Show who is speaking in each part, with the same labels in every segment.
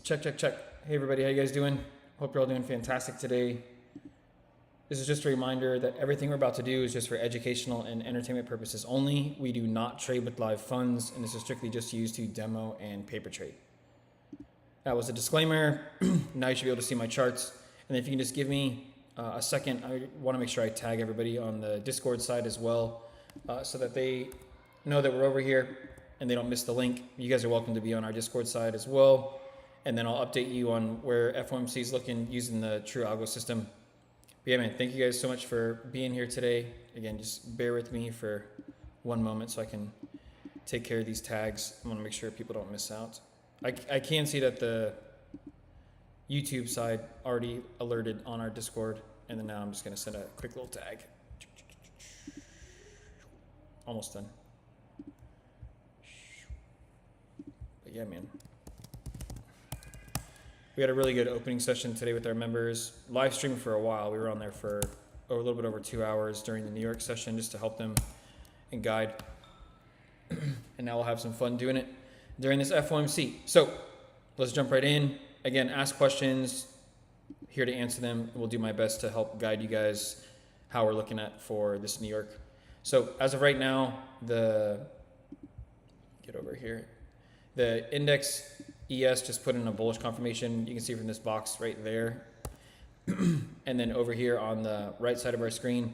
Speaker 1: Check. Hey everybody, how you guys doing? Hope you're all doing fantastic today. This is just a reminder that everything we're about to do is just for educational and entertainment purposes only. We do not trade with live funds, and this is strictly just used to demo and paper trade. That was a disclaimer. Now you should be able to see my charts. And if you can just give me a second, I want to make sure I tag everybody on the Discord side as well, so that they know that we're over here and they don't miss the link. You guys are welcome to be on our Discord side as well. And then I'll update you on where FOMC is looking using the True Algo system. But yeah, man, thank you guys so much for being here today. Again, just bear with me for one moment so I can take care of these tags. I want to make sure people don't miss out. I can see that the YouTube side already alerted on our Discord. And then now I'm just going to send a quick little tag. Almost done. But yeah, man. We had a really good opening session today with our members. Live streaming for a while. We were on there for a little bit over 2 hours during the New York session just to help them and guide. And now we'll have some fun doing it during this FOMC. So let's jump right in. Again, ask questions. Here to answer them. And we'll do my best to help guide you guys how we're looking at for this New York. So as of right now, get over here. The index ES just put in a bullish confirmation. You can see from this box right there. And then over here on the right side of our screen,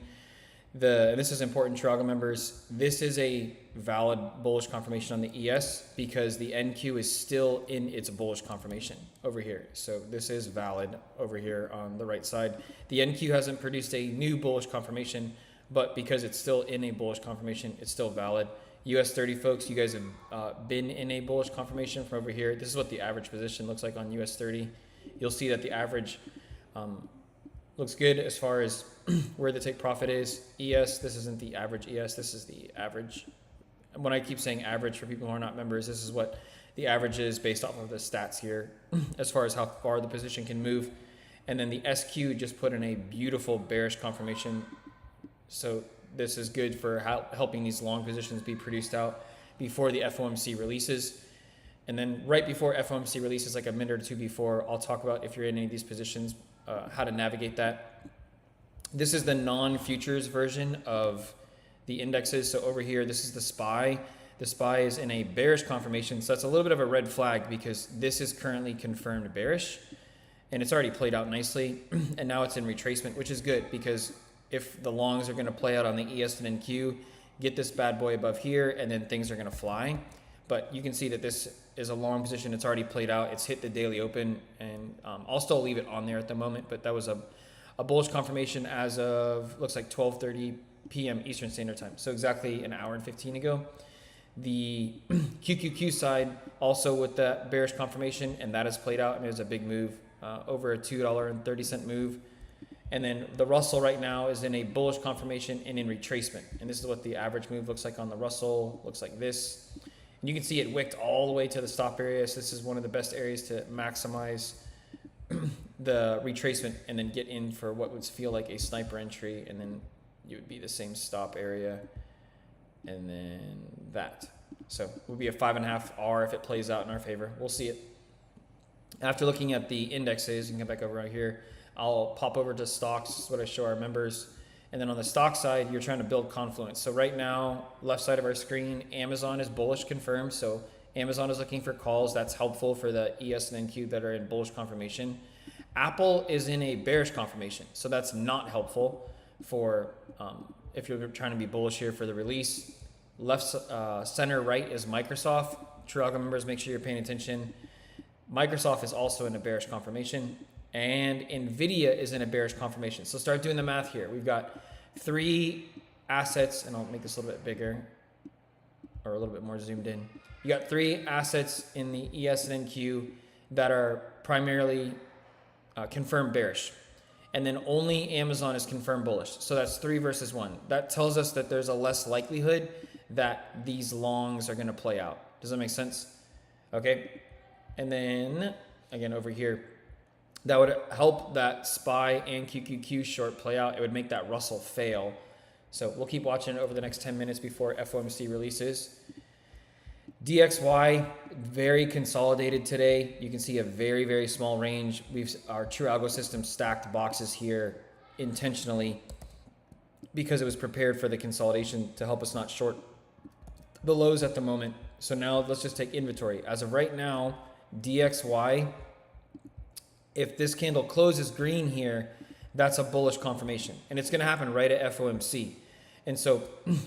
Speaker 1: this is important, True Algo members. This is a valid bullish confirmation on the ES because the NQ is still in its bullish confirmation over here. So this is valid over here on the right side. The NQ hasn't produced a new bullish confirmation, but because it's still in a bullish confirmation, it's still valid. US 30 folks, you guys have been in a bullish confirmation from over here. This is what the average position looks like on US 30. You'll see that the average looks good as far as where the take profit is. ES, this isn't the average ES, this is the average. When I keep saying average for people who are not members, this is what the average is based off of the stats here as far as how far the position can move. And then the SQ just put in a beautiful bearish confirmation. So this is good for helping these long positions be produced out before the FOMC releases. And then right before FOMC releases, like a minute or two before, I'll talk about if you're in any of these positions, how to navigate that. This is the non-futures version of the indexes. So over here, this is the SPY. The SPY is in a bearish confirmation. So that's a little bit of a red flag because this is currently confirmed bearish and it's already played out nicely. And now it's in retracement, which is good because if the longs are going to play out on the ES and NQ, get this bad boy above here, and then things are going to fly. But you can see that this is a long position. It's already played out. It's hit the daily open, and I'll still leave it on there at the moment. But that was a bullish confirmation as of, looks like 12:30 p.m. Eastern Standard Time. So exactly an hour and 15 ago. The QQQ side also with that bearish confirmation, and that has played out, and it was a big move, over a $2.30 move. And then the Russell right now is in a bullish confirmation and in retracement. And this is what the average move looks like on the Russell. Looks like this. And you can see it wicked all the way to the stop area. So this is one of the best areas to maximize the retracement and then get in for what would feel like a sniper entry. And then you would be the same stop area. And then that. So it would be a 5.5 R if it plays out in our favor. We'll see it. After looking at the indexes, you can come back over right here. I'll pop over to stocks. This is what I show our members. And then on the stock side, you're trying to build confluence. So right now, left side of our screen, Amazon is bullish confirmed. So Amazon is looking for calls. That's helpful for the ES and NQ that are in bullish confirmation. Apple is in a bearish confirmation. So that's not helpful for if you're trying to be bullish here for the release. Left, center, right is Microsoft. True Algo members, make sure you're paying attention. Microsoft is also in a bearish confirmation. And NVIDIA is in a bearish confirmation. So start doing the math here. We've got 3 assets, and I'll make this a little bit bigger or a little bit more zoomed in. You got 3 assets in the ES and NQ that are primarily confirmed bearish. And then only Amazon is confirmed bullish. So that's 3 versus 1. That tells us that there's a less likelihood that these longs are going to play out. Does that make sense? Okay. And then again, over here, that would help that SPY and QQQ short play out. It would make that Russell fail. So we'll keep watching it over the next 10 minutes before FOMC releases. DXY, very consolidated today. You can see a very, very small range. Our True Algo system stacked boxes here intentionally because it was prepared for the consolidation to help us not short the lows at the moment. So now let's just take inventory. As of right now, DXY, if this candle closes green here, that's a bullish confirmation. And it's going to happen right at FOMC. And so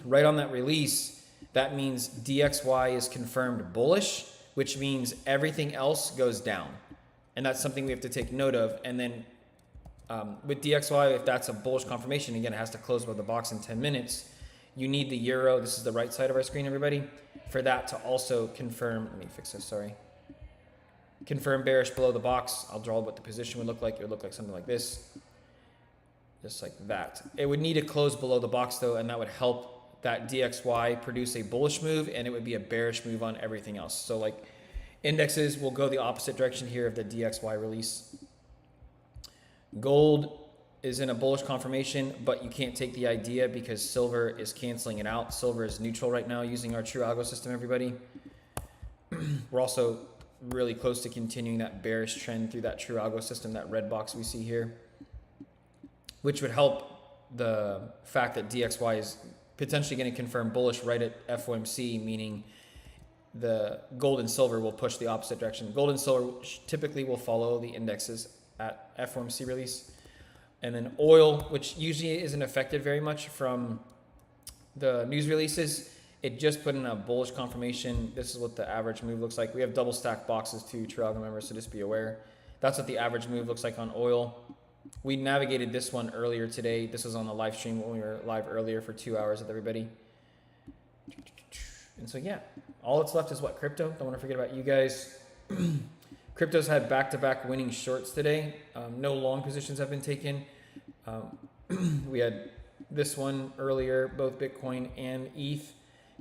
Speaker 1: right on that release, that means DXY is confirmed bullish, which means everything else goes down. And that's something we have to take note of. And then with DXY, if that's a bullish confirmation, again, it has to close above the box in 10 minutes. You need the euro. This is the right side of our screen, everybody, for that to also confirm. Let me fix this, sorry. Confirm bearish below the box. I'll draw what the position would look like. It would look like something like this. Just like that. It would need to close below the box though, and that would help that DXY produce a bullish move, and it would be a bearish move on everything else. So like indexes will go the opposite direction here of the DXY release. Gold is in a bullish confirmation, but you can't take the idea because silver is canceling it out. Silver is neutral right now using our True Algo system, everybody. We're also really close to continuing that bearish trend through that True Algo system, that red box we see here, which would help the fact that DXY is potentially going to confirm bullish right at FOMC, meaning the gold and silver will push the opposite direction. Gold and silver typically will follow the indexes at FOMC release. And then oil, which usually isn't affected very much from the news releases, it just put in a bullish confirmation. This is what the average move looks like. We have double stacked boxes too, True Algo members, so just be aware. That's what the average move looks like on oil. We navigated this one earlier today. This was on the live stream when we were live earlier for 2 hours with everybody. And so, yeah, all that's left is what? Crypto. Don't want to forget about you guys. Crypto's had back-to-back winning shorts today. No long positions have been taken. We had this one earlier, both Bitcoin and ETH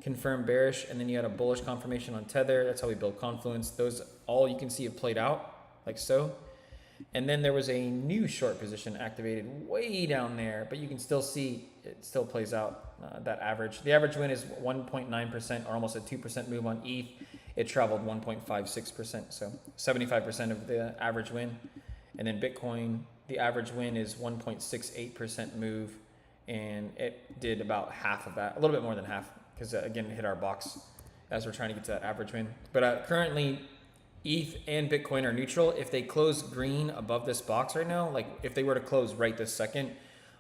Speaker 1: confirmed bearish, and then you had a bullish confirmation on Tether. That's how we build confluence. Those all you can see have played out like so. And then there was a new short position activated way down there, but you can still see it still plays out that average. The average win is 1.9% or almost a 2% move on ETH. It traveled 1.56%, so 75% of the average win. And then Bitcoin, the average win is 1.68% move, and it did about half of that, a little bit more than half, because again, it hit our box as we're trying to get to that average win. But currently, ETH and Bitcoin are neutral. If they close green above this box right now, like if they were to close right this second,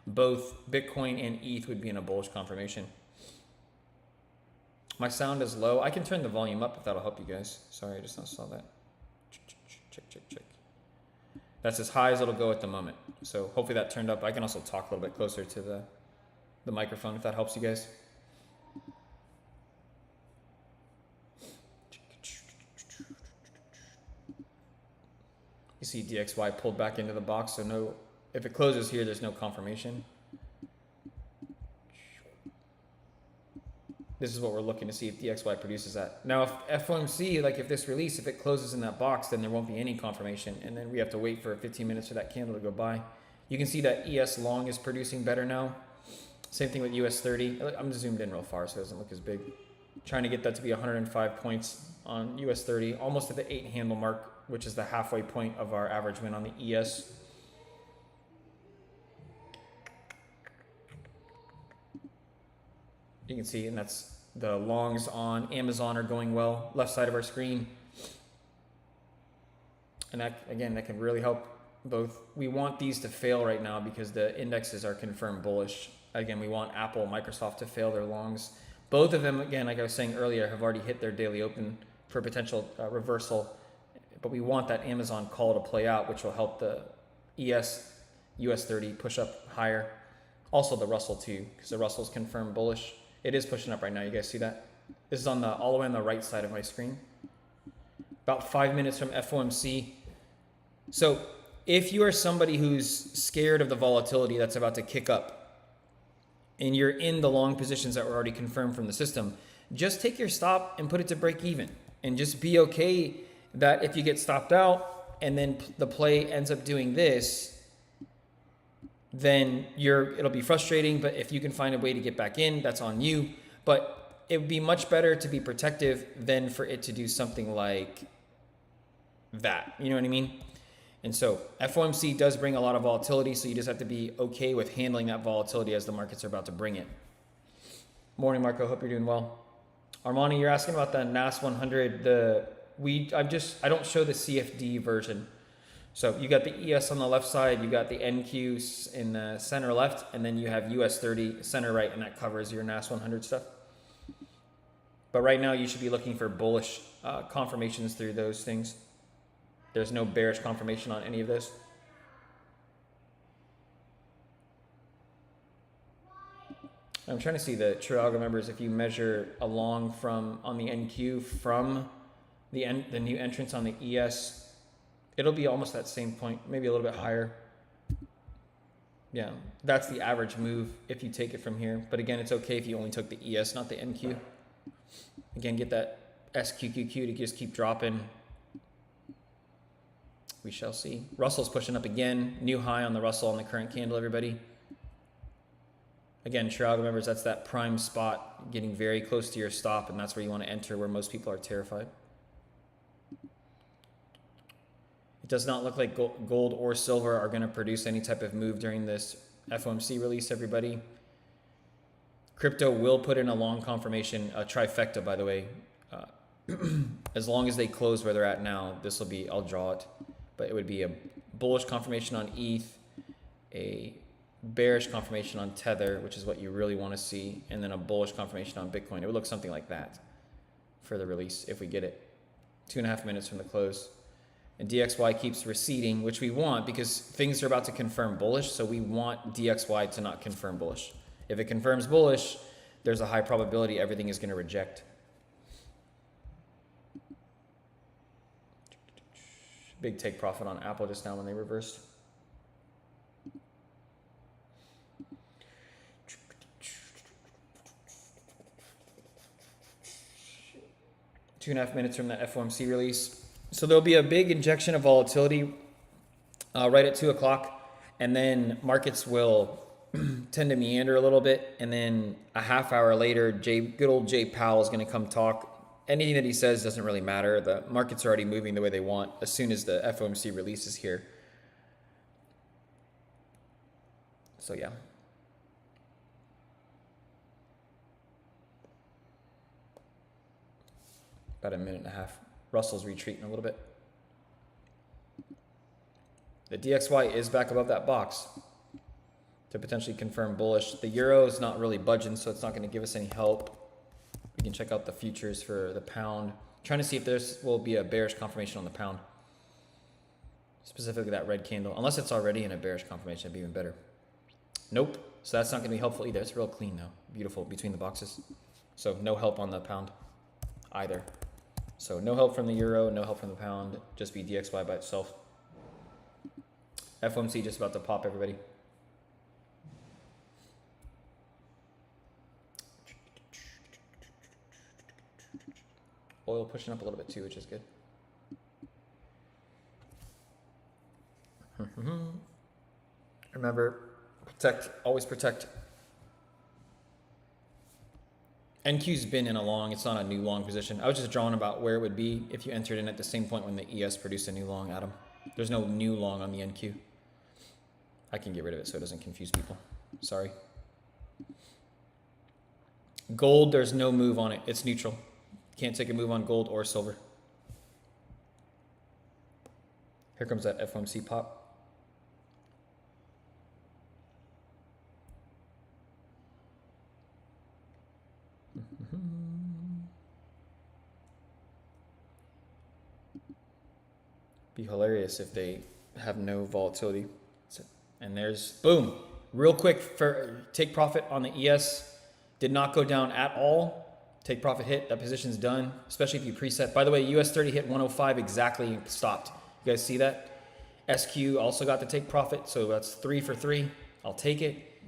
Speaker 1: both Bitcoin and ETH would be in a bullish confirmation. My sound is low. I can turn the volume up if that'll help you guys. Sorry, I just now saw that. Check. That's as high as it'll go at the moment. So hopefully that turned up. I can also talk a little bit closer to the microphone if that helps you guys. You see DXY pulled back into the box, so no, if it closes here, there's no confirmation. This is what we're looking to see if DXY produces that. Now, if FOMC, like if this release, if it closes in that box, then there won't be any confirmation, and then we have to wait for 15 minutes for that candle to go by. You can see that ES long is producing better now. Same thing with US 30. I'm zoomed in real far so it doesn't look as big. Trying to get that to be 105 points on US 30, almost at the 8 handle mark, which is the halfway point of our average win on the ES. You can see, and that's the longs on Amazon are going well, left side of our screen. And that, again, that can really help both. We want these to fail right now because the indexes are confirmed bullish. Again, we want Apple, Microsoft to fail their longs. Both of them, again, like I was saying earlier, have already hit their daily open for potential reversal. But we want that Amazon call to play out, which will help the ES, US 30 push up higher. Also the Russell too, because the Russell's confirmed bullish. It is pushing up right now. You guys see that? This is on the all the way on the right side of my screen. About 5 minutes from FOMC. So if you are somebody who's scared of the volatility that's about to kick up, and you're in the long positions that were already confirmed from the system, just take your stop and put it to break even, and just be okay that if you get stopped out and then the play ends up doing this, then it'll be frustrating. But if you can find a way to get back in, that's on you. But it would be much better to be protective than for it to do something like that. You know what I mean? And so FOMC does bring a lot of volatility, so you just have to be okay with handling that volatility as the markets are about to bring it. Morning, Marco. Hope you're doing well. Armani, you're asking about the NAS 100. I don't show the CFD version. So you got the ES on the left side, you got the NQ in the center left, and then you have US 30 center right, and that covers your NAS 100 stuff. But right now you should be looking for bullish confirmations through those things. There's no bearish confirmation on any of this. I'm trying to see the True Algo members. If you measure along from on the NQ from the new entrance on the ES, it'll be almost that same point, maybe a little bit higher. Yeah, that's the average move if you take it from here. But again, it's okay if you only took the ES, not the NQ. Again, get that SQQQ to just keep dropping. We shall see. Russell's pushing up again. New high on the Russell on the current candle, everybody. Again, True Algo members, that's that prime spot, getting very close to your stop, and that's where you want to enter, where most people are terrified. It does not look like gold or silver are going to produce any type of move during this FOMC release, everybody. Crypto will put in a long confirmation, a trifecta, by the way. As long as they close where they're at now, this will be, I'll draw it, but it would be a bullish confirmation on ETH, a bearish confirmation on Tether, which is what you really want to see, and then a bullish confirmation on Bitcoin. It would look something like that for the release if we get it. 2.5 minutes from the close. And DXY keeps receding, which we want because things are about to confirm bullish, so we want DXY to not confirm bullish. If it confirms bullish, there's a high probability everything is going to reject. Big take profit on Apple just now when they reversed. Two and a half minutes from that FOMC release. So there'll be a big injection of volatility right at 2 o'clock, and then markets will tend to meander a little bit, and then a half hour later, good old Jay Powell is going to come talk. Anything that he says doesn't really matter. The markets are already moving the way they want as soon as the FOMC release is here. So yeah. About a minute and a half. Russell's retreating a little bit. The DXY is back above that box to potentially confirm bullish. The euro is not really budging, so it's not going to give us any help. We can check out the futures for the pound. Trying to see if there's will be a bearish confirmation on the pound. Specifically that red candle. Unless it's already in a bearish confirmation, it'd be even better. Nope. So that's not going to be helpful either. It's real clean though. Beautiful between the boxes. So no help on the pound either. So no help from the euro, no help from the pound. Just be DXY by itself. FOMC just about to pop, everybody. Oil pushing up a little bit too, which is good. Remember, protect, always protect. NQ's been in a long, it's not a new long position. I was just drawing about where it would be if you entered in at the same point when the ES produced a new long, Adam. There's no new long on the NQ. I can get rid of it so it doesn't confuse people. Sorry. Gold, there's no move on it. It's neutral. Can't take a move on gold or silver. Here comes that FOMC pop. Be hilarious if they have no volatility. And there's, boom, real quick for take profit on the ES. Did not go down at all. Take profit hit, that position's done, especially if you preset. By the way, US 30 hit 105 exactly and stopped. You guys see that? SQ also got the take profit, so that's 3 for 3. I'll take it.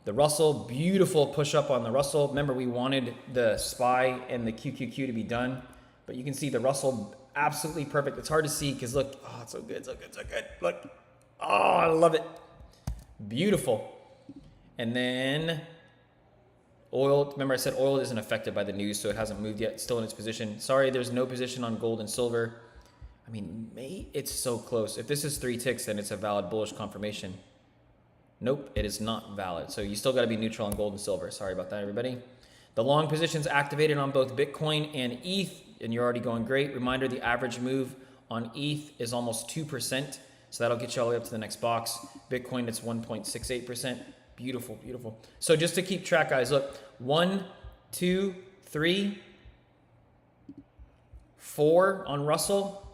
Speaker 1: The Russell, beautiful push up on the Russell. Remember, we wanted the SPY and the QQQ to be done, but you can see the Russell absolutely perfect. It's hard to see because look, oh, it's so good, so good, so good. Look, oh, I love it. Beautiful. And then Oil, remember I said oil isn't affected by the news, so it hasn't moved yet. It's still in its position. Sorry, there's no position on gold and silver. I mean, it's so close. If this is 3 ticks, then it's a valid bullish confirmation. Nope, it is not valid. So you still got to be neutral on gold and silver. Sorry about that, everybody. The long position's activated on both Bitcoin and ETH, and you're already going great. Reminder, the average move on ETH is almost 2%, so that'll get you all the way up to the next box. Bitcoin, it's 1.68%. Beautiful, beautiful. So just to keep track, guys, look, 1, 2, 3, 4 on Russell,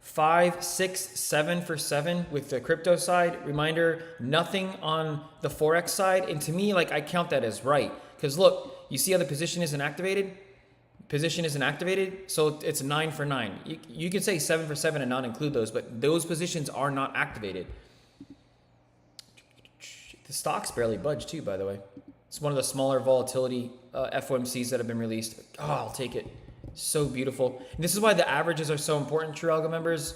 Speaker 1: 5, 6, 7 for 7 with the crypto side. Reminder, nothing on the Forex side. And to me, like, I count that as right. Because look, you see how the position isn't activated? Position isn't activated, so it's 9 for 9. You could say 7 for 7 and not include those, but those positions are not activated. The stock's barely budged too, by the way. It's one of the smaller volatility FOMCs that have been released. Oh, I'll take it. So beautiful. And this is why the averages are so important, True Algo members.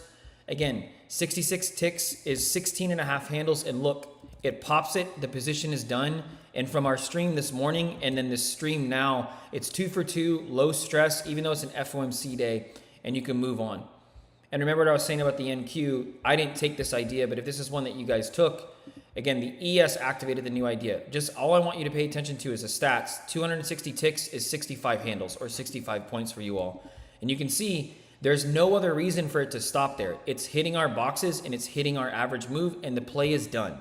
Speaker 1: Again, 66 ticks is 16 and a half handles, and look, it pops it, the position is done. And from our stream this morning and then this stream now, it's 2 for 2, low stress, even though it's an FOMC day, and you can move on. And remember what I was saying about the NQ, I didn't take this idea, but if this is one that you guys took, again, the ES activated the new idea. Just all I want you to pay attention to is the stats. 260 ticks is 65 handles or 65 points for you all. And you can see there's no other reason for it to stop there. It's hitting our boxes and it's hitting our average move, and the play is done.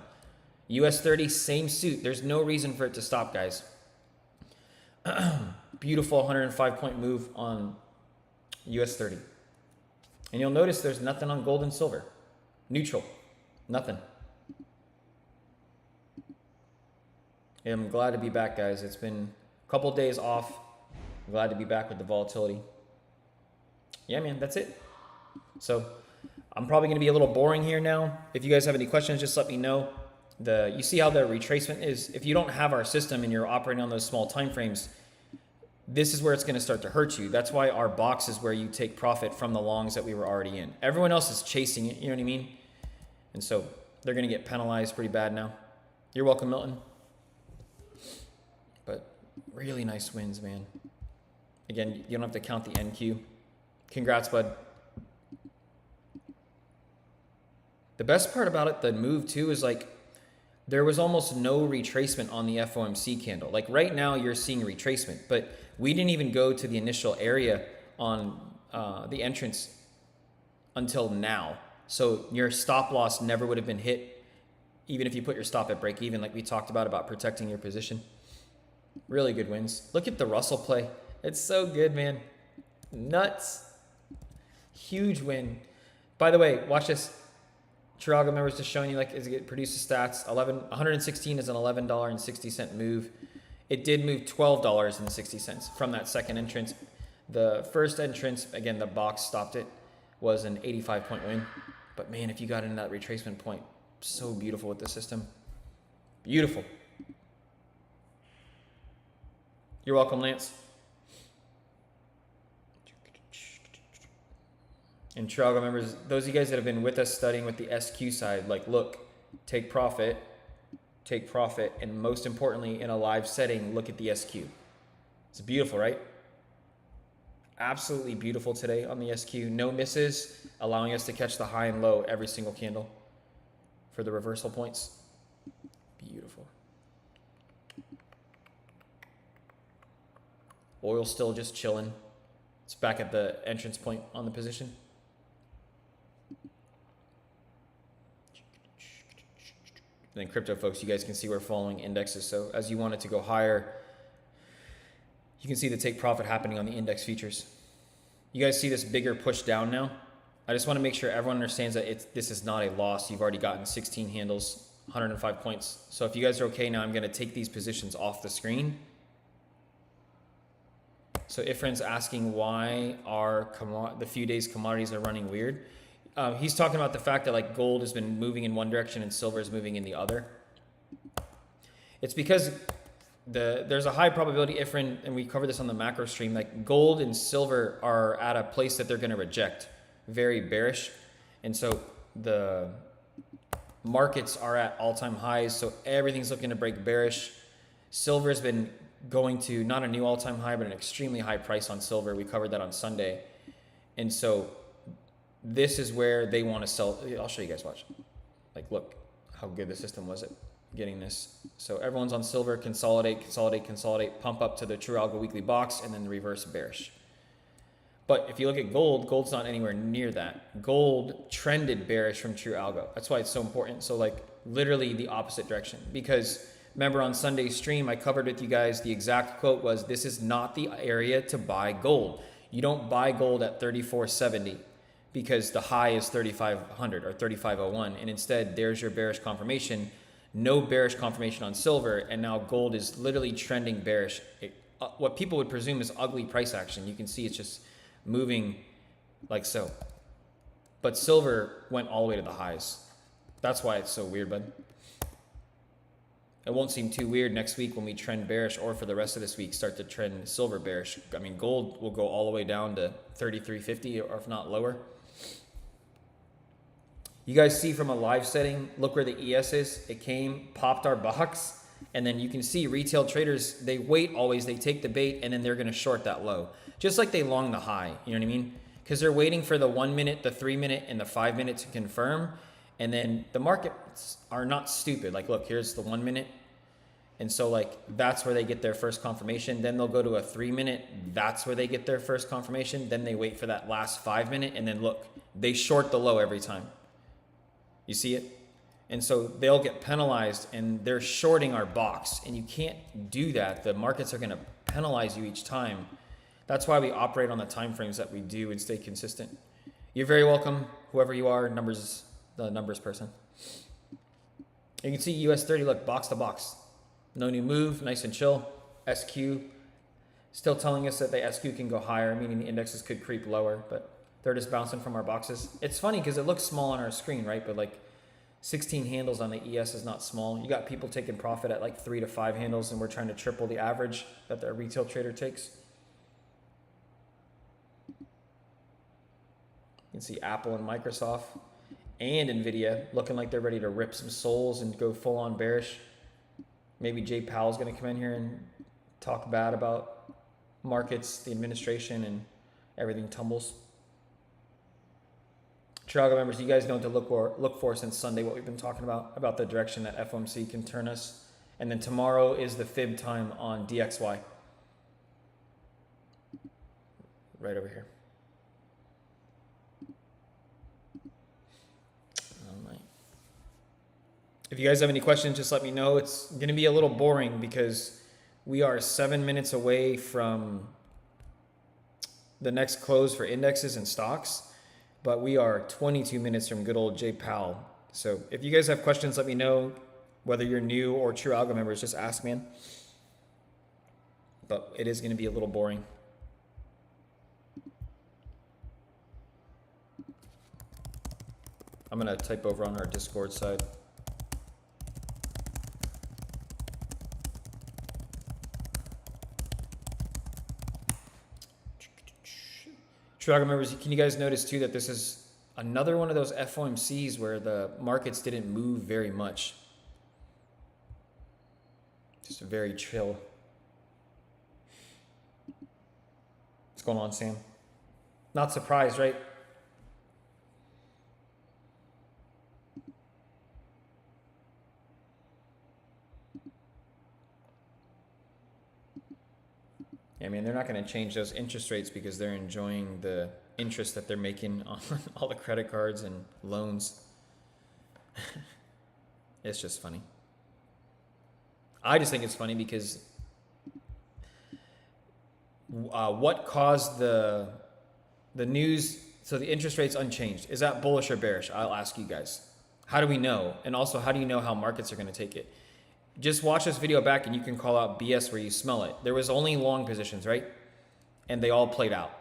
Speaker 1: US 30, same suit. There's no reason for it to stop, guys. Beautiful 105 point move on US 30. And you'll notice there's nothing on gold and silver. Neutral. Nothing. Yeah, I'm glad to be back, guys. It's been a couple days off. I'm glad to be back with the volatility. Yeah, man, that's it. So I'm probably going to be a little boring here now. If you guys have any questions, just let me know. You see how the retracement is? If you don't have our system and you're operating on those small time frames, this is where it's going to start to hurt you. That's why our box is where you take profit from the longs that we were already in. Everyone else is chasing it, you know what I mean? And so they're going to get penalized pretty bad now. You're welcome, Milton. But really nice wins, man. Again, you don't have to count the NQ. Congrats, bud. The best part about it, the move too, is like there was almost no retracement on the FOMC candle. Like right now you're seeing retracement, but we didn't even go to the initial area on the entrance until now. So your stop loss never would have been hit, even if you put your stop at break even, like we talked about protecting your position. Really good wins. Look at the Russell play. It's so good, man. Nuts. Huge win. By the way, watch this. True Algo members just showing you like as it produces stats. 116 is an $11.60 move. It did move $12.60 from that second entrance. The first entrance, again, the box stopped it, was an 85 point win. But man, if you got into that retracement point, so beautiful with the system. Beautiful. You're welcome, Lance. And True Algo members, those of you guys that have been with us studying with the SQ side, like look, take profit, and most importantly, in a live setting, look at the SQ. It's beautiful, right? Absolutely beautiful today on the SQ. No misses, allowing us to catch the high and low every single candle for the reversal points. Beautiful. Oil still just chilling. It's back at the entrance point on the position. And then crypto folks, you guys can see we're following indexes. So as you want it to go higher, you can see the take profit happening on the index futures. You guys see this bigger push down now? I just want to make sure everyone understands that this is not a loss. You've already gotten 16 handles, 105 points. So if you guys are okay now, I'm going to take these positions off the screen. So Ifrin's asking why the few days commodities are running weird. He's talking about the fact that like gold has been moving in one direction and silver is moving in the other. It's because there's a high probability, Ifrin, and we covered this on the macro stream, like gold and silver are at a place that they're going to reject, very bearish. And so the markets are at all-time highs, so everything's looking to break bearish. Silver's been going to not a new all-time high, but an extremely high price on silver. We covered that on Sunday. And so this is where they want to sell. I'll show you guys, watch. Like, look how good the system was at getting this. So everyone's on silver, consolidate, consolidate, consolidate, pump up to the True Algo weekly box, and then the reverse bearish. But if you look at gold, gold's not anywhere near that. Gold trended bearish from True Algo. That's why it's so important. So like literally the opposite direction. Because remember on Sunday's stream, I covered with you guys, the exact quote was, this is not the area to buy gold. You don't buy gold at 34.70 because the high is 3,500 or 3,501. And instead, there's your bearish confirmation. No bearish confirmation on silver. And now gold is literally trending bearish. What people would presume is ugly price action. You can see it's just moving like so. But silver went all the way to the highs. That's why it's so weird, bud. It won't seem too weird next week when we trend bearish, or for the rest of this week start to trend silver bearish. I mean, gold will go all the way down to 33.50 or if not lower. You guys see from a live setting, look where the ES is. It came, popped our box, and then you can see retail traders, they wait always, they take the bait, and then they're going to short that low. Just like they long the high, you know what I mean? Because they're waiting for the 1 minute, the 3 minute, and the 5 minute to confirm. And then the markets are not stupid. Like, look, here's the 1 minute. And so like, that's where they get their first confirmation. Then they'll go to a 3 minute. That's where they get their first confirmation. Then they wait for that last 5 minute. And then look, they short the low every time. You see it? And so they'll get penalized and they're shorting our box. And you can't do that. The markets are going to penalize you each time. That's why we operate on the time frames that we do and stay consistent. You're very welcome, whoever you are, the numbers person. You can see US 30, look, box to box. No new move, nice and chill. SQ, still telling us that the SQ can go higher, meaning the indexes could creep lower, but they're just bouncing from our boxes. It's funny because it looks small on our screen, right? But like 16 handles on the ES is not small. You got people taking profit at like 3 to 5 handles, and we're trying to triple the average that the retail trader takes. You can see Apple and Microsoft and Nvidia looking like they're ready to rip some souls and go full on bearish. Maybe Jay Powell's going to come in here and talk bad about markets, the administration, and everything tumbles. True Algo members, you guys know what to look for since Sunday, what we've been talking about the direction that FOMC can turn us. And then tomorrow is the fib time on DXY. Right over here. If you guys have any questions, just let me know. It's going to be a little boring because we are 7 minutes away from the next close for indexes and stocks, but we are 22 minutes from good old Jay Powell. So if you guys have questions, let me know. Whether you're new or True Algo members, just ask, man. But it is going to be a little boring. I'm going to type over on our Discord side. True Algo members, can you guys notice too that this is another one of those FOMCs where the markets didn't move very much? Just very chill. What's going on, Sam? Not surprised, right? I mean, they're not going to change those interest rates because they're enjoying the interest that they're making on all the credit cards and loans. It's just funny. I just think it's funny because what caused the news, so the interest rate's unchanged. Is that bullish or bearish? I'll ask you guys. How do we know? And also, how do you know how markets are going to take it? Just watch this video back and you can call out BS where you smell it. There was only long positions, right? And they all played out.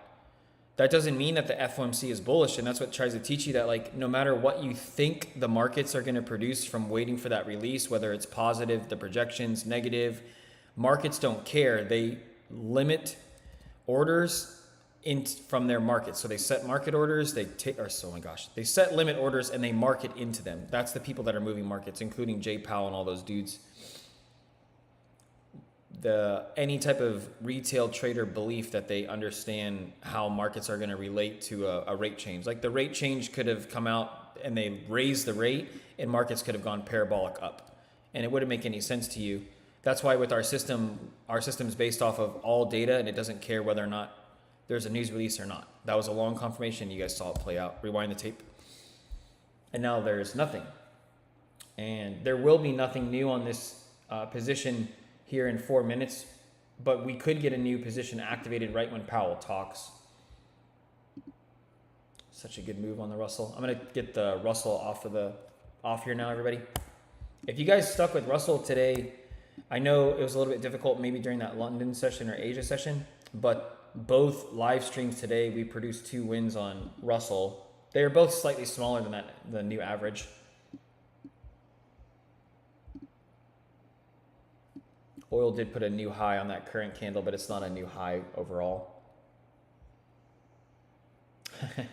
Speaker 1: That doesn't mean that the FOMC is bullish, and that's what tries to teach you that, like, no matter what you think the markets are going to produce from waiting for that release, whether it's positive, the projections, negative, markets don't care. They limit orders from their markets. So they set market orders, they set limit orders and they market into them. That's the people that are moving markets, including Jay Powell and all those dudes. any type of retail trader belief that they understand how markets are going to relate to a rate change. Like the rate change could have come out and they raised the rate and markets could have gone parabolic up, and it wouldn't make any sense to you. That's why with our system is based off of all data, and it doesn't care whether or not there's a news release or not. That was a long confirmation. You guys saw it play out. Rewind the tape. And now there's nothing. And there will be nothing new on this position here in 4 minutes, but we could get a new position activated right when Powell talks. Such a good move on the Russell. I'm gonna get the Russell off here now, everybody. If you guys stuck with Russell today, I know it was a little bit difficult maybe during that London session or Asia session, but both live streams today, we produced 2 wins on Russell. They are both slightly smaller than the new average. Oil did put a new high on that current candle, but it's not a new high overall. I'm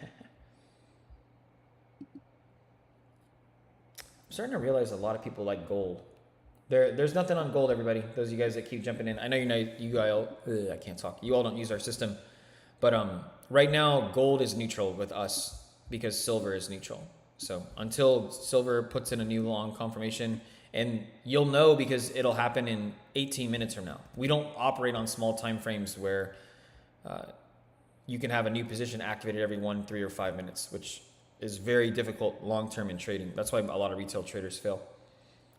Speaker 1: starting to realize a lot of people like gold. There's nothing on gold, everybody. Those of you guys that keep jumping in. I know I can't talk. You all don't use our system. But right now, gold is neutral with us because silver is neutral. So until silver puts in a new long confirmation, and you'll know because it'll happen in 18 minutes from now. We don't operate on small time frames where you can have a new position activated every 1, 3, or 5 minutes, which is very difficult long-term in trading. That's why a lot of retail traders fail.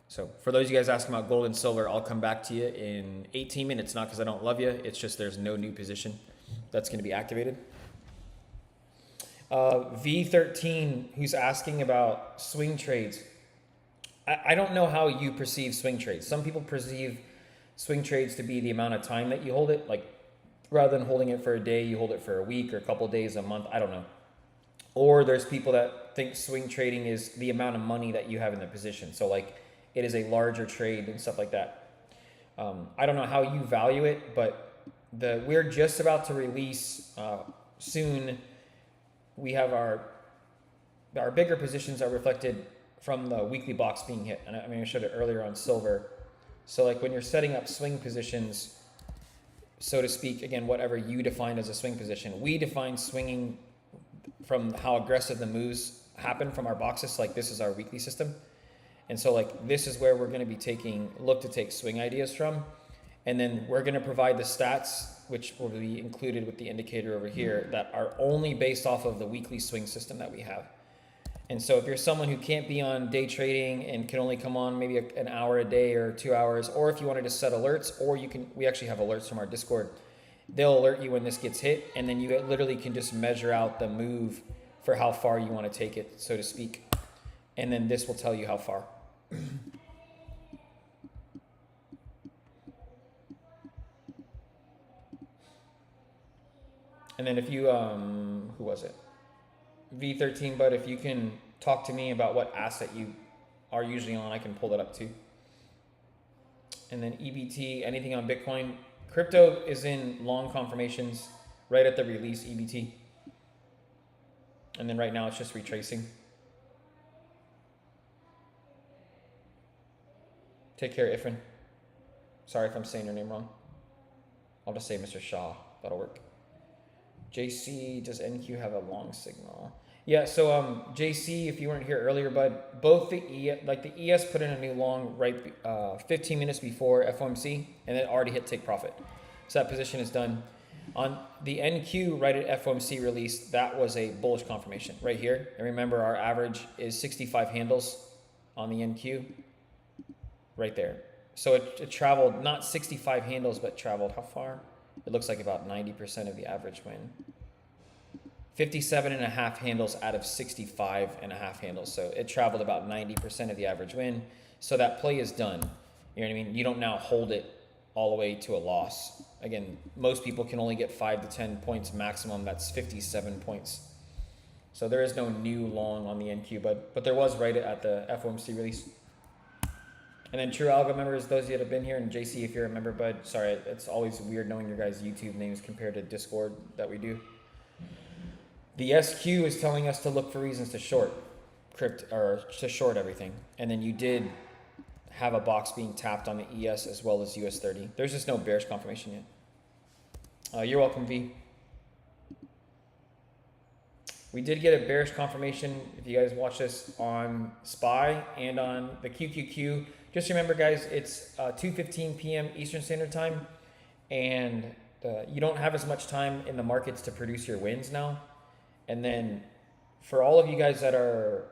Speaker 1: So for those of you guys asking about gold and silver, I'll come back to you in 18 minutes, not because I don't love you. It's just there's no new position that's going to be activated. V13, who's asking about swing trades. I don't know how you perceive swing trades. Some people perceive swing trades to be the amount of time that you hold it. Like rather than holding it for a day, you hold it for a week or a couple of days, a month. I don't know. Or there's people that think swing trading is the amount of money that you have in the position. So like it is a larger trade and stuff like that. I don't know how you value it, but we're just about to release soon. We have our bigger positions are reflected from the weekly box being hit. And I showed it earlier on silver. So like when you're setting up swing positions, so to speak, again, whatever you define as a swing position, we define swinging from how aggressive the moves happen from our boxes. Like this is our weekly system. And so like this is where we're going to be look to take swing ideas from. And then we're going to provide the stats, which will be included with the indicator over here, that are only based off of the weekly swing system that we have. And so if you're someone who can't be on day trading and can only come on maybe an hour a day or 2 hours, or if you wanted to set alerts, or we actually have alerts from our Discord. They'll alert you when this gets hit, and then you literally can just measure out the move for how far you want to take it, so to speak. And then this will tell you how far. And then if you, who was it? V13, but if you can talk to me about what asset you are usually on, I can pull that up too. And then EBT, anything on Bitcoin. Crypto is in long confirmations right at the release, EBT. And then right now it's just retracing. Take care, Ifrin. Sorry if I'm saying your name wrong. I'll just say Mr. Shah. That'll work. JC, does NQ have a long signal? Yeah, so JC, if you weren't here earlier, bud, both the ES put in a new long right 15 minutes before FOMC, and it already hit take profit. So that position is done. On the NQ right at FOMC release, that was a bullish confirmation right here. And remember, our average is 65 handles on the NQ right there. So it traveled not 65 handles, but traveled how far? It looks like about 90% of the average win. 57.5 handles out of 65.5 handles. So it traveled about 90% of the average win. So that play is done. You know what I mean? You don't now hold it all the way to a loss. Again, most people can only get 5 to 10 points maximum. That's 57 points. So there is no new long on the NQ, but there was right at the FOMC release. And then True Algo members, those of you that have been here, and JC, if you're a member, bud, sorry, it's always weird knowing your guys' YouTube names compared to Discord that we do. The SQ is telling us to look for reasons to short crypto or to short everything. And then you did have a box being tapped on the ES as well as US 30. There's just no bearish confirmation yet. You're welcome, V. We did get a bearish confirmation, if you guys watch this, on SPY and on the QQQ. Just remember, guys, it's 2:15 p.m. Eastern Standard Time, and you don't have as much time in the markets to produce your wins now. And then for all of you guys that are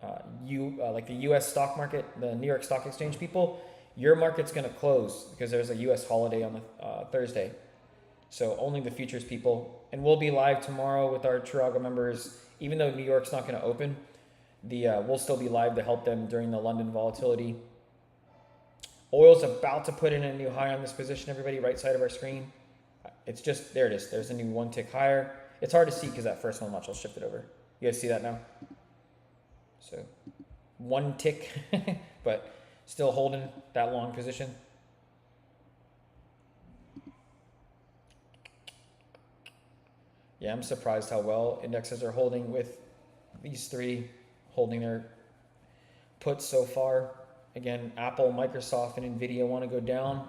Speaker 1: like the U.S. stock market, the New York Stock Exchange people, your market's going to close because there's a U.S. holiday on the Thursday. So only the futures people. And we'll be live tomorrow with our True Algo members. Even though New York's not going to open, we'll still be live to help them during the London volatility. Oil's about to put in a new high on this position, everybody, right side of our screen. It's just, there it is. There's a new one tick higher. It's hard to see because that first one, watch, I'll shift it over. You guys see that now? So one tick, but still holding that long position. Yeah, I'm surprised how well indexes are holding with these three holding their puts so far. Again, Apple, Microsoft, and Nvidia want to go down,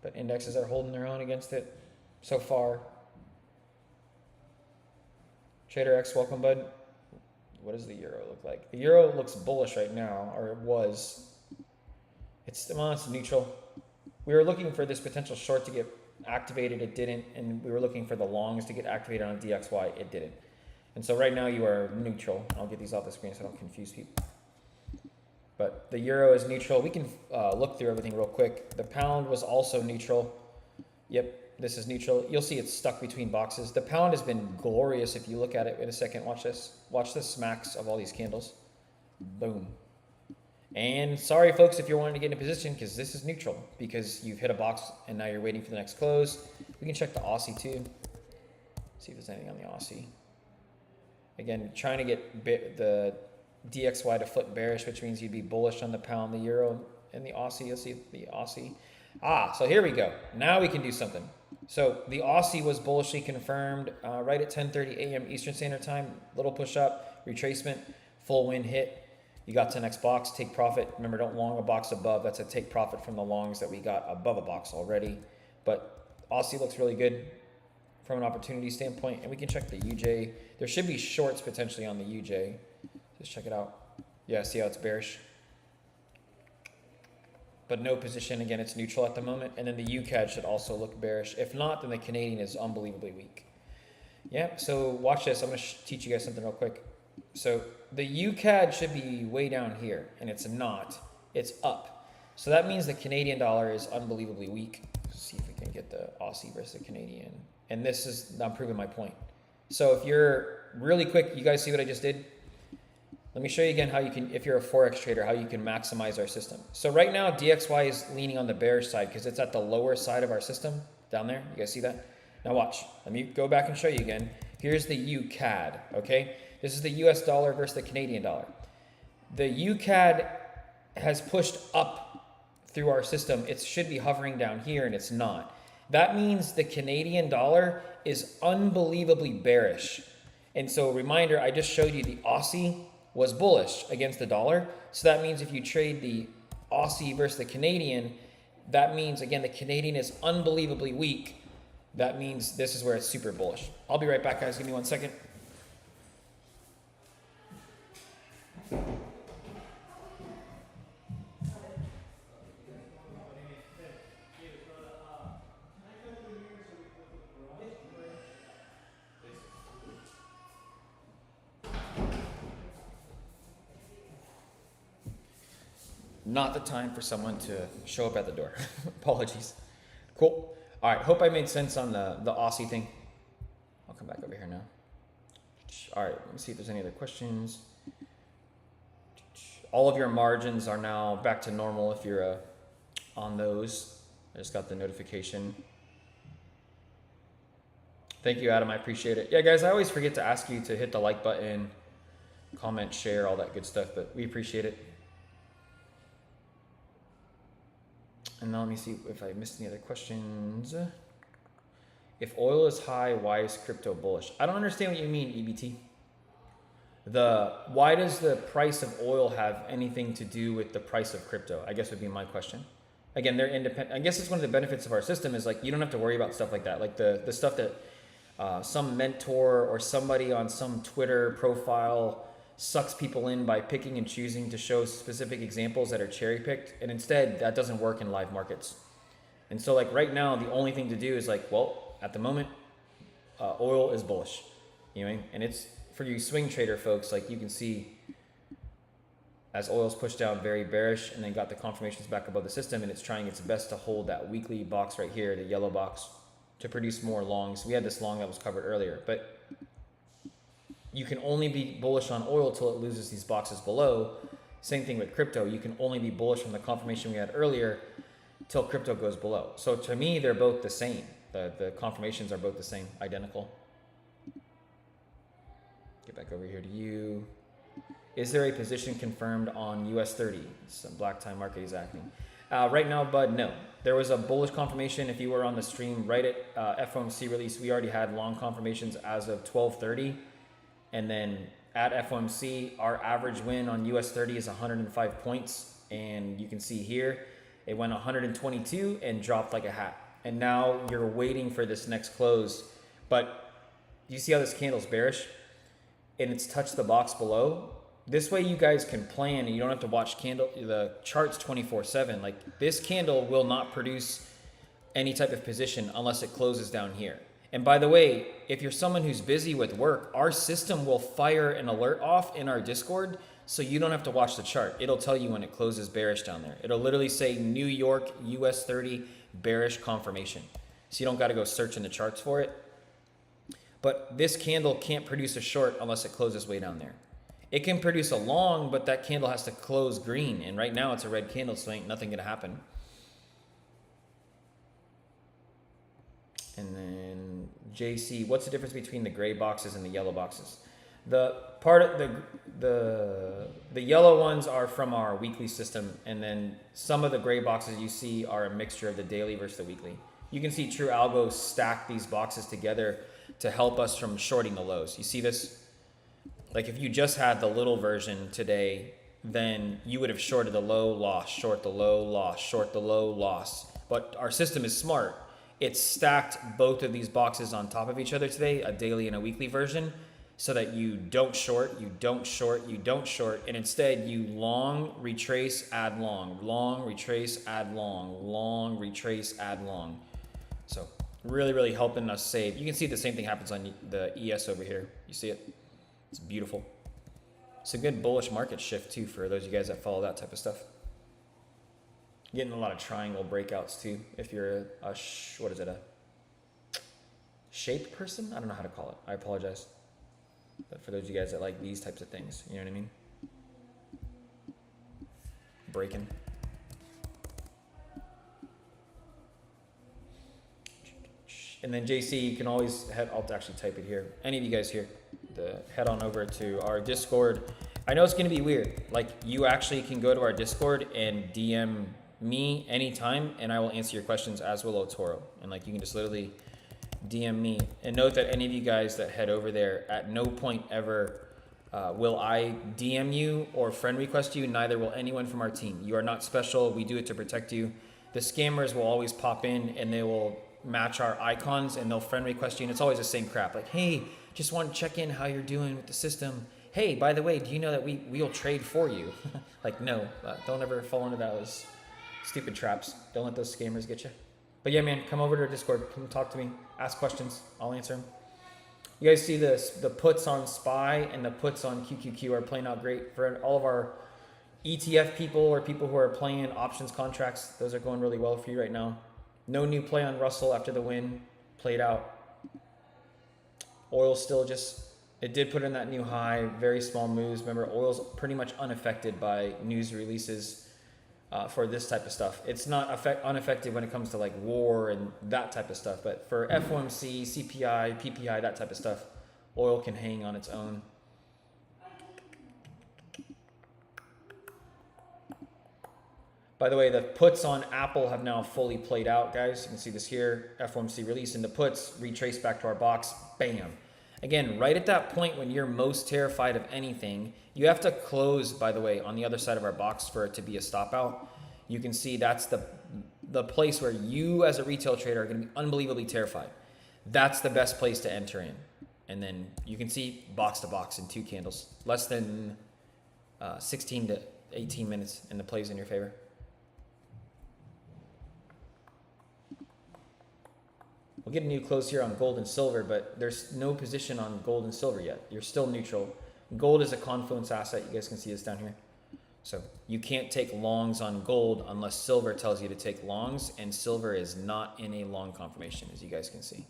Speaker 1: but indexes are holding their own against it so far. Trader X, welcome, bud. What does the euro look like? The euro looks bullish right now, or it was. It's neutral. We were looking for this potential short to get activated, it didn't, and we were looking for the longs to get activated on DXY, it didn't. And so right now you are neutral. I'll get these off the screen so I don't confuse people. But the euro is neutral. We can look through everything real quick. The pound was also neutral. Yep, this is neutral. You'll see it's stuck between boxes. The pound has been glorious if you look at it in a second. Watch this. Watch the smacks of all these candles. Boom. And sorry, folks, if you're wanting to get in a position, because this is neutral, because you've hit a box and now you're waiting for the next close. We can check the Aussie too. See if there's anything on the Aussie. Again, trying to get the DXY to flip bearish, which means you'd be bullish on the pound, the euro, and the Aussie. You'll see the Aussie. So here we go. Now we can do something. So the Aussie was bullishly confirmed right at 10:30 a.m. Eastern Standard Time. Little push up, retracement, full win hit. You got to the next box, take profit. Remember, don't long a box above. That's a take profit from the longs that we got above a box already. But Aussie looks really good from an opportunity standpoint. And we can check the UJ. There should be shorts potentially on the UJ. Just check it out. Yeah, see how it's bearish? But no position. Again, it's neutral at the moment. And then the UCAD should also look bearish. If not, then the Canadian is unbelievably weak. Yeah, so watch this. I'm going to teach you guys something real quick. So the UCAD should be way down here, and it's not. It's up. So that means the Canadian dollar is unbelievably weak. Let's see if we can get the Aussie versus the Canadian. And this is, I'm proving my point. So if you're really quick, you guys see what I just did? Let me show you again how you can, if you're a Forex trader, how you can maximize our system. So right now, DXY is leaning on the bearish side because it's at the lower side of our system down there. You guys see that? Now watch. Let me go back and show you again. Here's the UCAD, okay? This is the US dollar versus the Canadian dollar. The UCAD has pushed up through our system. It should be hovering down here, and it's not. That means the Canadian dollar is unbelievably bearish. And so reminder, I just showed you the Aussie was bullish against the dollar. So that means if you trade the Aussie versus the Canadian, that means, again, the Canadian is unbelievably weak. That means this is where it's super bullish. I'll be right back, guys. Give me 1 second. Not the time for someone to show up at the door. Apologies. Cool. All right. Hope I made sense on the Aussie thing. I'll come back over here now. All right. Let me see if there's any other questions. All of your margins are now back to normal if you're on those. I just got the notification. Thank you, Adam. I appreciate it. Yeah, guys, I always forget to ask you to hit the like button, comment, share, all that good stuff, but we appreciate it. And now let me see if I missed any other questions. If oil is high, why is crypto bullish? I don't understand what you mean, EBT. Why does the price of oil have anything to do with the price of crypto? I guess would be my question. Again, they're independent. I guess it's one of the benefits of our system is like you don't have to worry about stuff like that. Like the stuff that some mentor or somebody on some Twitter profile sucks people in by picking and choosing to show specific examples that are cherry picked. And instead, that doesn't work in live markets. And so like right now, the only thing to do is like, well, at the moment, oil is bullish, you know, and it's for you swing trader folks, like you can see as oil's pushed down very bearish and then got the confirmations back above the system, and it's trying its best to hold that weekly box right here, the yellow box, to produce more longs. We had this long that was covered earlier, but you can only be bullish on oil till it loses these boxes below. Same thing with crypto. You can only be bullish from the confirmation we had earlier till crypto goes below. So to me, they're both the same. The confirmations are both the same, identical. Get back over here to you. Is there a position confirmed on US 30? Some black time market is acting. Right now, bud, no. There was a bullish confirmation. If you were on the stream right at FOMC release, we already had long confirmations as of 12:30. And then at FOMC, our average win on US 30 is 105 points. And you can see here, it went 122 and dropped like a hat. And now you're waiting for this next close. But you see how this candle's bearish? And it's touched the box below. This way you guys can plan and you don't have to watch the charts 24/7. Like this candle will not produce any type of position unless it closes down here. And by the way, if you're someone who's busy with work, our system will fire an alert off in our Discord so you don't have to watch the chart. It'll tell you when it closes bearish down there. It'll literally say New York US 30 bearish confirmation. So you don't got to go search in the charts for it. But this candle can't produce a short unless it closes way down there. It can produce a long, but that candle has to close green. And right now it's a red candle, so ain't nothing gonna happen. And then JC, what's the difference between the gray boxes and the yellow boxes? The part of the yellow ones are from our weekly system, and then some of the gray boxes you see are a mixture of the daily versus the weekly. You can see True Algo stack these boxes together to help us from shorting the lows. You see this? Like if you just had the little version today, then you would have shorted the low, loss, short the low, loss, short the low, loss. But our system is smart. It stacked both of these boxes on top of each other today, a daily and a weekly version, so that you don't short, you don't short, you don't short, and instead you long, retrace, add long, long, retrace, add long, long, retrace, add long. So really, really helping us save. You can see the same thing happens on the ES over here. You see it? It's beautiful. It's a good bullish market shift too for those of you guys that follow that type of stuff. Getting a lot of triangle breakouts too. If you're a shape person? I don't know how to call it. I apologize. But for those of you guys that like these types of things, you know what I mean? Breaking. And then JC, you can always I'll actually type it here. Any of you guys here, head on over to our Discord. I know it's gonna be weird. Like you actually can go to our Discord and DM me anytime and I will answer your questions, as will Otoro. And like you can just literally DM me. And note that any of you guys that head over there, at no point ever will I DM you or friend request you, neither will anyone from our team. You are not special, we do it to protect you. The scammers will always pop in and they will match our icons and they'll friend request you, and it's always the same crap. Like, hey, just want to check in how you're doing with the system. Hey, by the way, do you know that we'll trade for you? Like, no, don't ever fall into those stupid traps. Don't let those scammers get you. But yeah, man, come over to our Discord. Come talk to me. Ask questions. I'll answer them. You guys see this? The puts on SPY and the puts on QQQ are playing out great for all of our ETF people or people who are playing options contracts. Those are going really well for you right now. No new play on Russell after the win. Played out. Oil still it did put in that new high. Very small moves. Remember, oil's pretty much unaffected by news releases for this type of stuff. It's not unaffected when it comes to like war and that type of stuff. But for FOMC, CPI, PPI, that type of stuff, oil can hang on its own. By the way, the puts on Apple have now fully played out, guys. You can see this here, FOMC release, and the puts retrace back to our box, bam. Again, right at that point when you're most terrified of anything, you have to close, by the way, on the other side of our box for it to be a stop out. You can see that's the place where you as a retail trader are going to be unbelievably terrified. That's the best place to enter in. And then you can see box to box in 2 candles, less than 16 to 18 minutes, and the play's in your favor. We'll get a new close here on gold and silver, but there's no position on gold and silver yet. You're still neutral. Gold is a confluence asset. You guys can see this down here. So you can't take longs on gold unless silver tells you to take longs, and silver is not in a long confirmation, as you guys can see.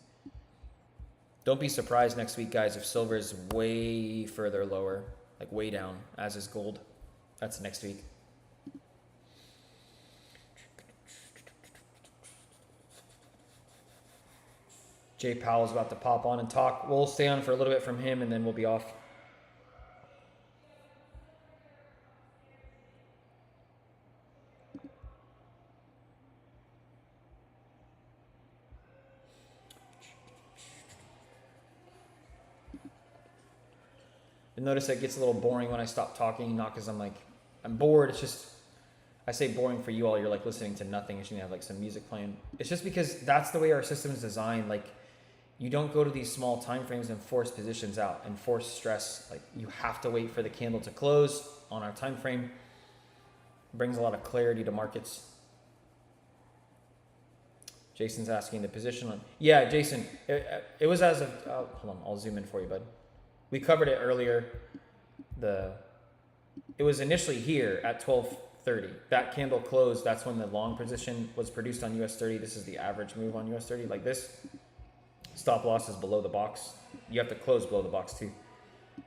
Speaker 1: Don't be surprised next week, guys, if silver is way further lower, like way down, as is gold. That's next week. Jay Powell's about to pop on and talk. We'll stay on for a little bit from him, and then we'll be off. You'll notice that it gets a little boring when I stop talking, not because I'm bored. It's just, I say boring for you all. You're like listening to nothing. You should have like some music playing. It's just because that's the way our system is designed. Like, you don't go to these small time frames and force positions out and force stress. Like, you have to wait for the candle to close on our time frame. It brings a lot of clarity to markets. Jason's asking the position on. Yeah, Jason, it was as of, hold on, I'll zoom in for you, bud. We covered it earlier. It was initially here at 12:30. That candle closed. That's when the long position was produced on US 30. This is the average move on US 30, like this. Stop loss is below the box. You have to close below the box too.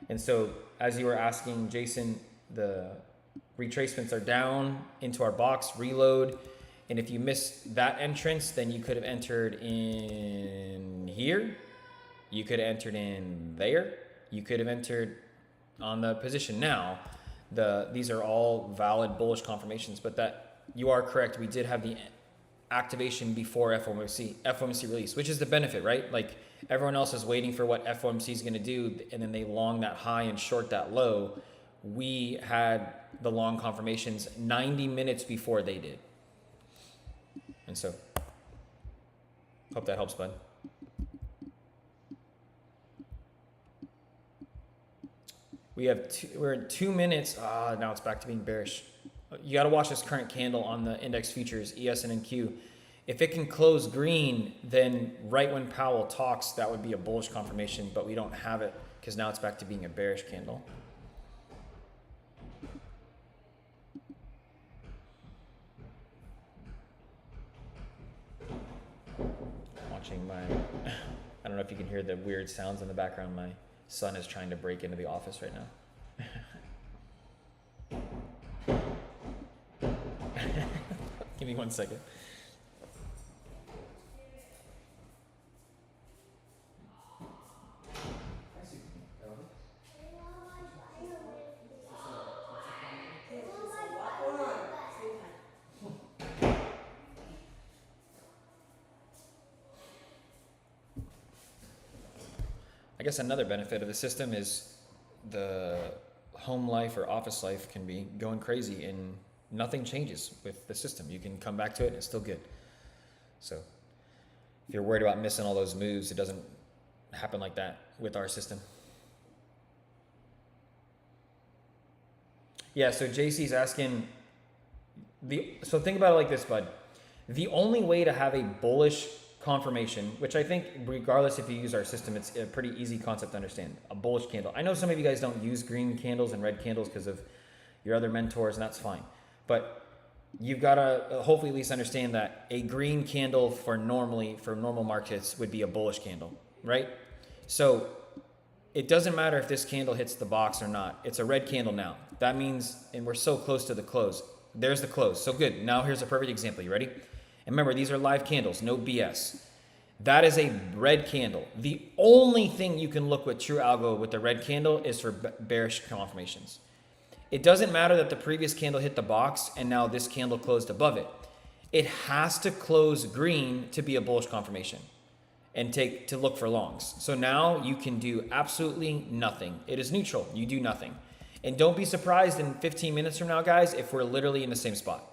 Speaker 1: And so, as you were asking, Jason, the retracements are down into our box, reload. And if you missed that entrance, then you could have entered in here. You could have entered in there. You could have entered on the position now. These are all valid bullish confirmations, but that you are correct. We did have the activation before FOMC release, which is the benefit, right? Like, everyone else is waiting for what FOMC is going to do, and then they long that high and short that low. We had the long confirmations 90 minutes before they did. And so, hope that helps, bud. We're in 2 minutes. Now it's back to being bearish. You got to watch this current candle on the index futures, ES and NQ. If it can close green, then right when Powell talks, that would be a bullish confirmation, but we don't have it because now it's back to being a bearish candle. Watching my, I don't know if you can hear the weird sounds in the background. My son is trying to break into the office right now. Give me 1 second. I guess another benefit of the system is the home life or office life can be going crazy and nothing changes with the system. You can come back to it and it's still good. So if you're worried about missing all those moves, it doesn't happen like that with our system. Yeah, so JC's asking, so think about it like this, bud. The only way to have a bullish confirmation, which I think regardless if you use our system, it's a pretty easy concept to understand, a bullish candle. I know some of you guys don't use green candles and red candles because of your other mentors, and that's fine. But you've got to hopefully at least understand that a green candle for normal markets would be a bullish candle, right? So it doesn't matter if this candle hits the box or not. It's a red candle now. That means, and we're so close to the close. There's the close. So good. Now here's a perfect example. You ready? And remember, these are live candles, no BS. That is a red candle. The only thing you can look with True Algo with the red candle is for bearish confirmations. It doesn't matter that the previous candle hit the box and now this candle closed above it. It has to close green to be a bullish confirmation. and take to look for longs. So now you can do absolutely nothing. It is neutral. You do nothing. And don't be surprised in 15 minutes from now, guys, if we're literally in the same spot.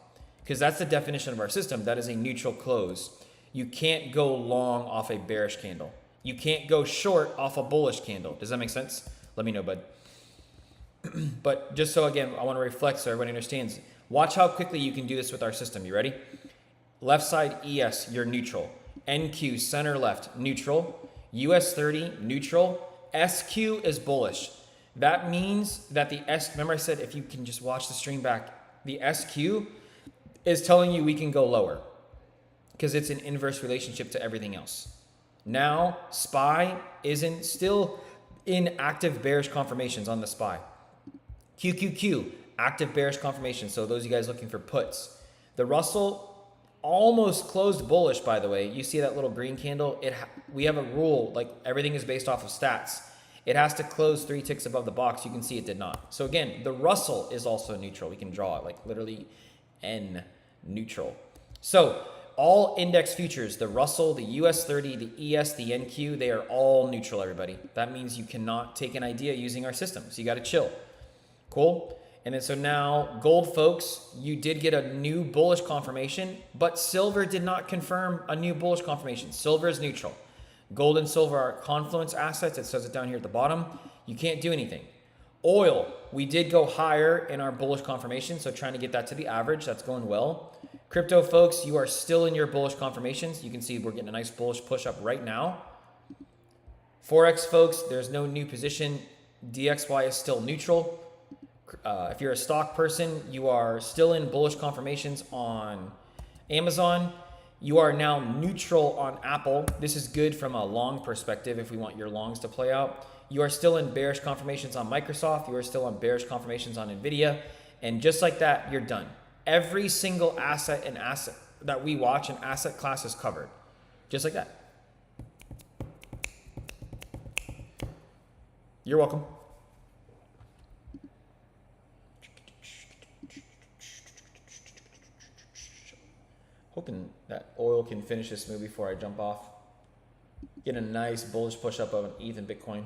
Speaker 1: Because that's the definition of our system. That is a neutral close. You can't go long off a bearish candle. You can't go short off a bullish candle. Does that make sense? Let me know, bud. But just so, again, I want to reflect so everybody understands. Watch how quickly you can do this with our system. You ready? Left side ES, you're neutral. NQ, center left, neutral. US 30, neutral. SQ is bullish. That means that the S, remember I said if you can just watch the stream back, the SQ is telling you we can go lower because it's an inverse relationship to everything else. Now, SPY isn't still in active bearish confirmations on the SPY. QQQ, active bearish confirmation. So those of you guys looking for puts. The Russell almost closed bullish, by the way. You see that little green candle? We have a rule, like everything is based off of stats. It has to close 3 ticks above the box. You can see it did not. So again, the Russell is also neutral. We can draw it like literally N neutral. So all index futures, the Russell, the US 30, the ES, the NQ, they are all neutral, everybody. That means you cannot take an idea using our system. So you got to chill. Cool. And then so now gold, folks, you did get a new bullish confirmation, but silver did not confirm a new bullish confirmation. Silver is neutral. Gold and silver are confluence assets. It says it down here at the bottom. You can't do anything. Oil, we did go higher in our bullish confirmation, so trying to get that to the average. That's going well. Crypto, folks, you are still in your bullish confirmations. You can see we're getting a nice bullish push up right now. Forex, folks, there's no new position. DXY is still neutral. If you're a stock person, you are still in bullish confirmations on Amazon. You are now neutral on Apple. This is good from a long perspective if we want your longs to play out. You are still in bearish confirmations on Microsoft. You are still on bearish confirmations on Nvidia. And just like that, you're done. Every single asset and asset that we watch, an asset class is covered. Just like that. You're welcome. Hoping that oil can finish this move before I jump off. Get a nice bullish push up of an ETH and Bitcoin.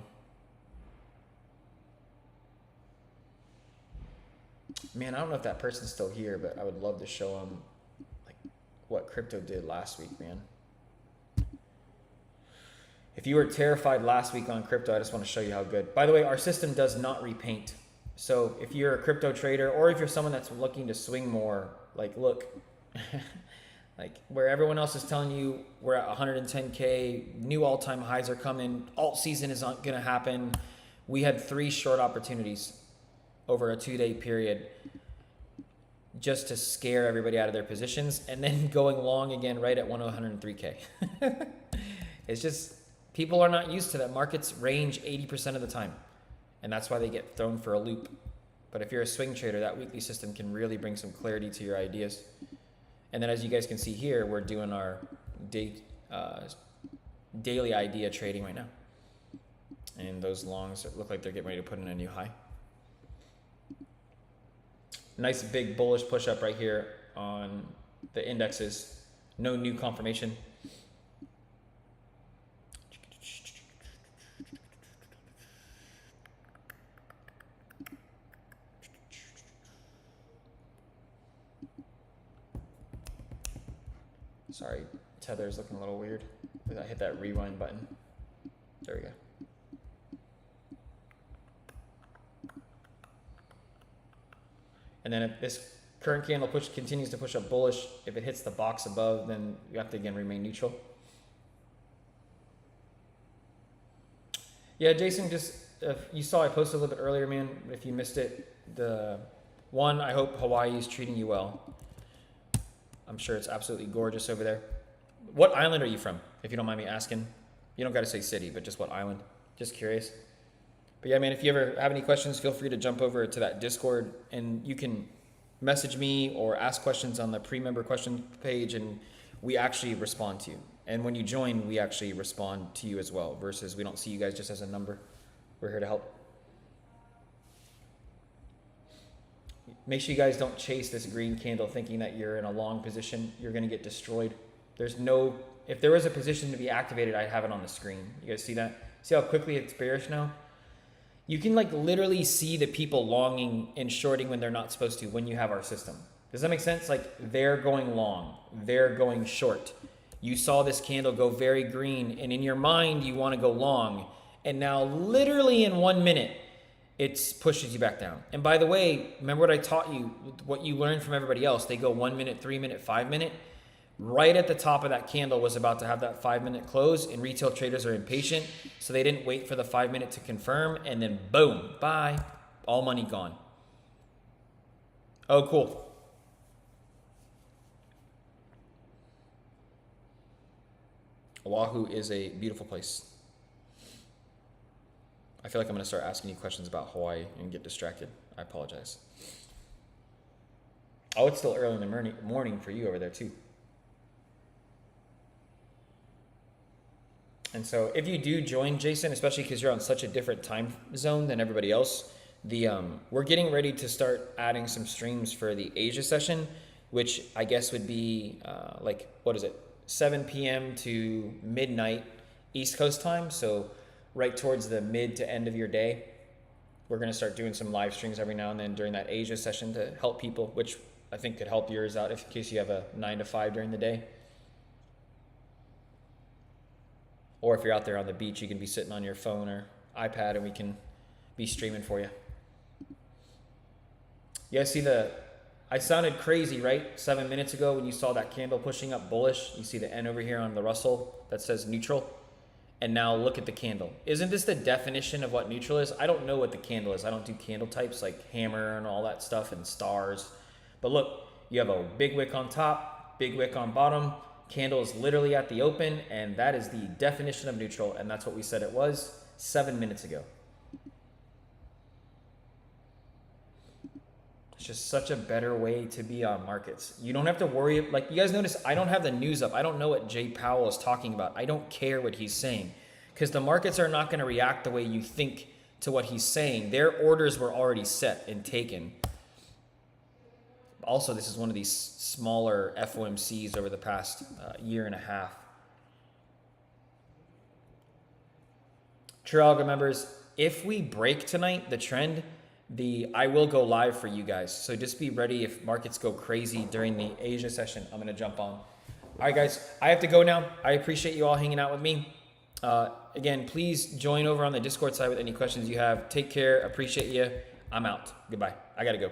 Speaker 1: Man, I don't know if that person's still here, but I would love to show them like what crypto did last week, man. If you were terrified last week on crypto, I just want to show you how good. By the way, our system does not repaint. So if you're a crypto trader or if you're someone that's looking to swing more, like look, like where everyone else is telling you we're at 110K, new all-time highs are coming, alt season is not going to happen. We had 3 short opportunities over a 2-day period just to scare everybody out of their positions and then going long again right at 103K. It's just, people are not used to that. Markets range 80% of the time, and that's why they get thrown for a loop. But if you're a swing trader, that weekly system can really bring some clarity to your ideas. And then as you guys can see here, we're doing our daily idea trading right now. And those longs look like they're getting ready to put in a new high. Nice big bullish push up right here on the indexes. No new confirmation. Sorry, tether's looking a little weird. I hit that rewind button. There we go. And then if this current candle continues to push up bullish, if it hits the box above, then you have to again remain neutral. Yeah, Jason, just if you saw I posted a little bit earlier, man. If you missed it, I hope Hawaii is treating you well. I'm sure it's absolutely gorgeous over there. What island are you from, if you don't mind me asking? You don't got to say city, but just what island? Just curious. But yeah, man, if you ever have any questions, feel free to jump over to that Discord and you can message me or ask questions on the pre-member question page and we actually respond to you. And when you join, we actually respond to you as well versus we don't see you guys just as a number. We're here to help. Make sure you guys don't chase this green candle thinking that you're in a long position. You're going to get destroyed. There's no if there was a position to be activated, I'd have it on the screen. You guys see that? See how quickly it's bearish now? You can like literally see the people longing and shorting when they're not supposed to when you have our system. Does that make sense? Like they're going long, they're going short. You saw this candle go very green and in your mind you want to go long. And now literally in 1 minute, it pushes you back down. And by the way, remember what I taught you, what you learned from everybody else. They go 1 minute, 3 minute, 5 minute. Right at the top of that candle was about to have that 5 minute close, and retail traders are impatient, so they didn't wait for the 5 minute to confirm, and then boom, bye, all money gone. Oh, cool. Oahu is a beautiful place. I feel like I'm going to start asking you questions about Hawaii and get distracted. I apologize. Oh, it's still early in the morning for you over there too. And so if you do join, Jason, especially because you're on such a different time zone than everybody else, we're getting ready to start adding some streams for the Asia session, which I guess would be 7 p.m. to midnight East Coast time. So right towards the mid to end of your day, we're going to start doing some live streams every now and then during that Asia session to help people, which I think could help yours out in case you have a 9 to 5 during the day. Or if you're out there on the beach, you can be sitting on your phone or iPad and we can be streaming for you. You guys see I sounded crazy, right? 7 minutes ago when you saw that candle pushing up bullish. You see the N over here on the Russell that says neutral. And now look at the candle. Isn't this the definition of what neutral is? I don't know what the candle is. I don't do candle types like hammer and all that stuff and stars. But look, you have a big wick on top, big wick on bottom. Candle is literally at the open, and that is the definition of neutral, and that's what we said it was 7 minutes ago. It's just such a better way to be on markets. You don't have to worry. Like you guys notice, I don't have the news up. I don't know what Jay Powell is talking about. I don't care what he's saying because the markets are not going to react the way you think to what he's saying. Their orders were already set and taken. Also, this is one of these smaller FOMCs over the past year and a half. True Algo members, if we break tonight, the trend, I will go live for you guys. So just be ready if markets go crazy during the Asia session. I'm going to jump on. All right, guys, I have to go now. I appreciate you all hanging out with me. Again, please join over on the Discord side with any questions you have. Take care. Appreciate you. I'm out. Goodbye. I got to go.